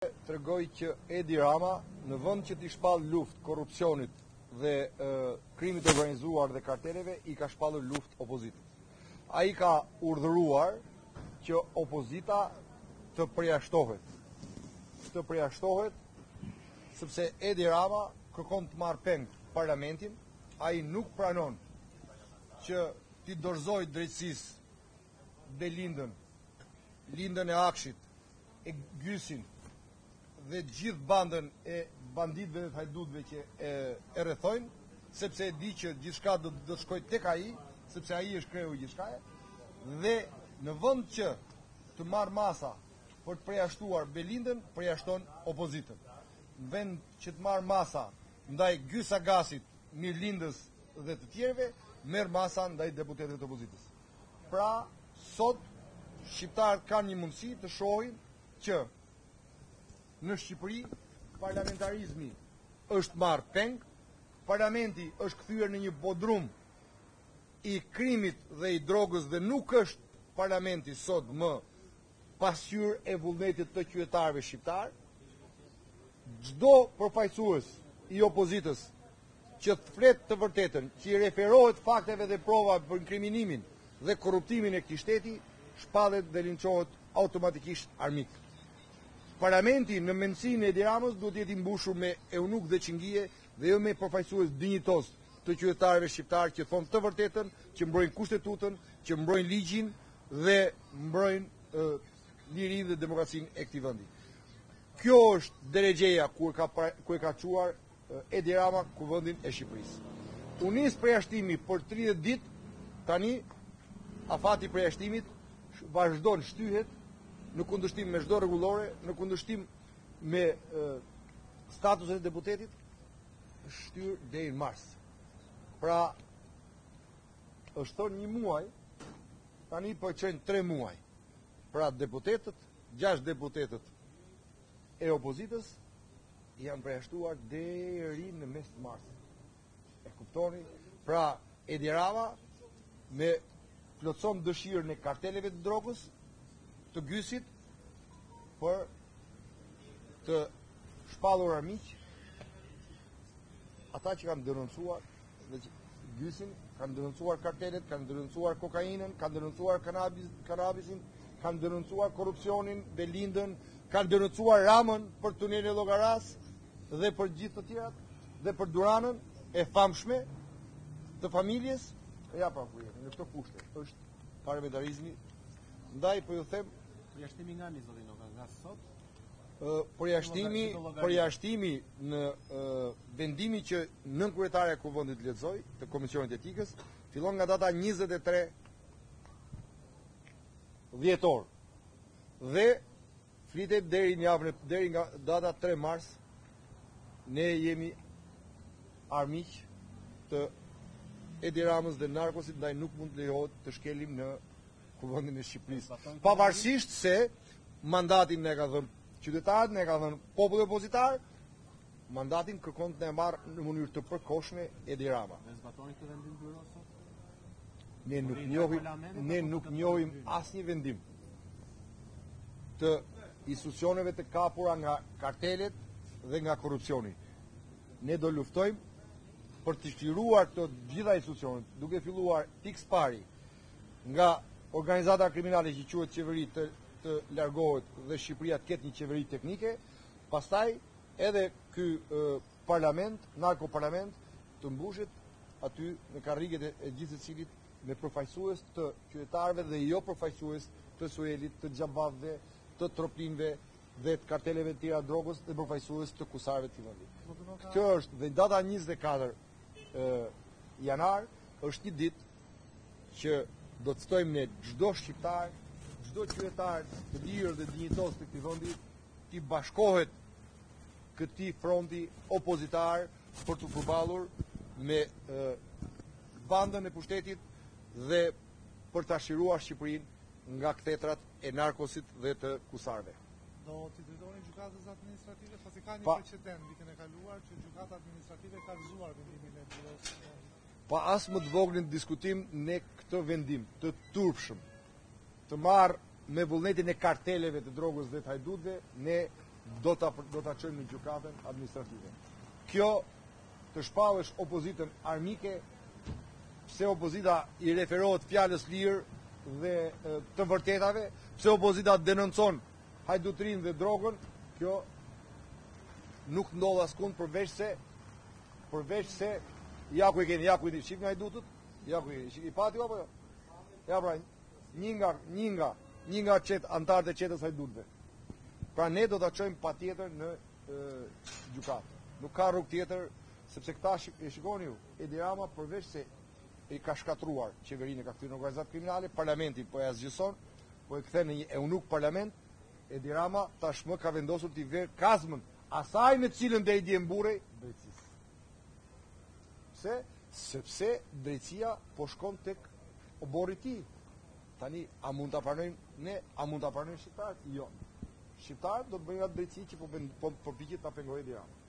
Tregoj që Edi Rama, në vend që t'i shpall luftë korrupsionit dhe krimit organizuar dhe karteleve, i ka shpallur luftë opozitës. Ai ka urdhëruar që opozita të përjashtohet. Të përjashtohet sepse Edi Rama kërkon të marrë peng parlamentin, ai nuk pranon që t'i dorëzojë drejtësisë dhe lindën e Akshit, e Gysin dhe gjithë bandën e banditëve dhe hajdutëve që e rrethojnë, sepse e di që gjithçka do të shkojë tek ai, sepse ai është kreu i gjithçkaje, dhe në vend që të marrë masa për të përjashtuar Belindën, përjashton opozitën. Në vend që të marrë masa ndaj Gjys Agasit, Mirlindës dhe të tjerëve, merr masa ndaj deputetëve të opozitës. Pra, sot shqiptarët kanë një mundësi të shohin që në Shqipëri parlamentarizmi është marrë peng, parlamenti është kthyer në një bodrum i krimit dhe i drogës dhe nuk është parlamenti sot më pasqyrë e vullnetit të qytetarëve shqiptar. Çdo përfaqësues i opozitës që të flet të vërtetën, që i referohet fakteve dhe provave për inkriminimin dhe korruptimin e këtij shteti, shpallet dhe linçohet automatikisht armik. Parlamenti në mendsinë e Edi Ramës duhet të jetë i mbushur me eunuq dhe çingije dhe jo me përfaqësues dinjitos të qytetarëve shqiptar që thonë të vërtetën, që mbrojnë kushtetutën, që mbrojnë ligjin dhe mbrojnë lirinë dhe demokracinë e këtij vendi. Kjo është drejgjeja ku e ka çuar Edi Rama kuvendin e Shqipërisë. U nis përjashtimi për 30 ditë, tani afati i përjashtimit vazhdon shtyhet në kundërshtim me çdo rregullore, në kundërshtim me statusin e deputetit, shtyr deri në mars. Pra, është thonë 1 muaj, tani po çojnë 3 muaj. Pra, deputetët, 6 deputetët e opozitës janë përjashtuar deri në mes të marsit. E kuptoni? Pra, Edi Rama me plotson dëshirën e karteleve të drogës, të Gysit, për të shpallur armiq, ata që kanë denoncuar Gysin, kanë denoncuar kartelet, kanë denoncuar kokainën, kanë denoncuar kanabisin, kanë denoncuar korrupsionin, Belindën, kanë denoncuar Ramën për tunelin e Llogaras dhe për gjithë të tjerat, dhe për Duranën e famshme të familjes, ja pra në këto kushte, është parlamentarizmi. Ndaj po ju them, përjashtimi nga zotin nga sot? Përjashtimi në vendimin që nënkryetaria e Kuvendit lexoi të Komisionit Etikës fillon nga data 23 dhjetor dhe flitet deri nga data 3 mars. Ne jemi armiq të Edi Ramës dhe narkosit, ndaj nuk mund të lejohet të shkelim në Kuvendin e Shqipërisë. Pavarësisht se mandatin ne ka dhënë qytetarët, ne ka dhënë populli opozitar, mandatin kërkon të ne marrë në mënyrë të përkohshme Edi Rama. Ne zbatoni këtë vendim byro sot? Ne nuk njohim asnjë vendim të institucioneve të kapura nga kartelet dhe nga korrupsioni. Ne do luftojmë për të shliruar të gjitha institucionet, duke filluar pikë pari nga organizata kriminale që quhet qeveri të largohet dhe Shqipëria të ketë një qeveri teknike, pastaj edhe ky parlament, narkoparlament, të mbushet aty në karriget e gjithë secilit me përfaqësues të qytetarëve dhe jo përfaqësues të Suelit, të Xhabavëve, të Troplinëve dhe të karteleve të tjera drogës dhe përfaqësues të kusarëve të vendit. Kjo është dhe data 24 janar është një ditë që do të stojmë ne çdo shqiptar, çdo qytetar të lirë dhe dinjitos të këtij vendi të bashkohet këtij fronti opozitar për të përballur me bandën e pushtetit dhe për ta shiruar Shqipërinë nga kthetrat e narkosit dhe të kusarëve. Do t'i drejtoni gjykatës administrative, pasi ka një precedent vitën e kaluar që gjykata administrative ka gëzuar vendimin e byros. Pa as më të voglin diskutim, ne këtë vendim të turpshëm, të marrë me vullnetin e karteleve të drogës dhe të hajdutëve, ne do ta çojmë në gjykatën administrative. Kjo të shpallësh opozitën armike, pse opozita i referohet fjalës lirë dhe të vërtetave, pse opozita denoncon hajdutrinë dhe drogën, kjo nuk ndodh askund përveç se ja ku e keni, ja ku i shihni hajdutët, ja ku i pati apo jo? Ja pra, një nga antarët e qetës hajdutëve. Pra ne do ta çojmë patjetër në gjykatë. Nuk ka rrugë tjetër, sepse këta e shikoni ju, Edi Rama përveç se i ka shkatruar qeverinë, ka kthyer në organizat kriminale, parlamentin po e zgjëson, po e kthen në një eunuk parlament. Edi Rama tashmë ka vendosur t'i ver kazmën asaj në cilën dhe i dje mburej drejtësisë. Pse? Sepse drejtësia po shkon tek obori i tij. Tani, a mund ta pranojmë ne, a mund ta pranojnë shqiptarët? Jo. Shqiptarët do të bëjnë atë drejtësi që po përpiqet ta pengojë Edi Rama.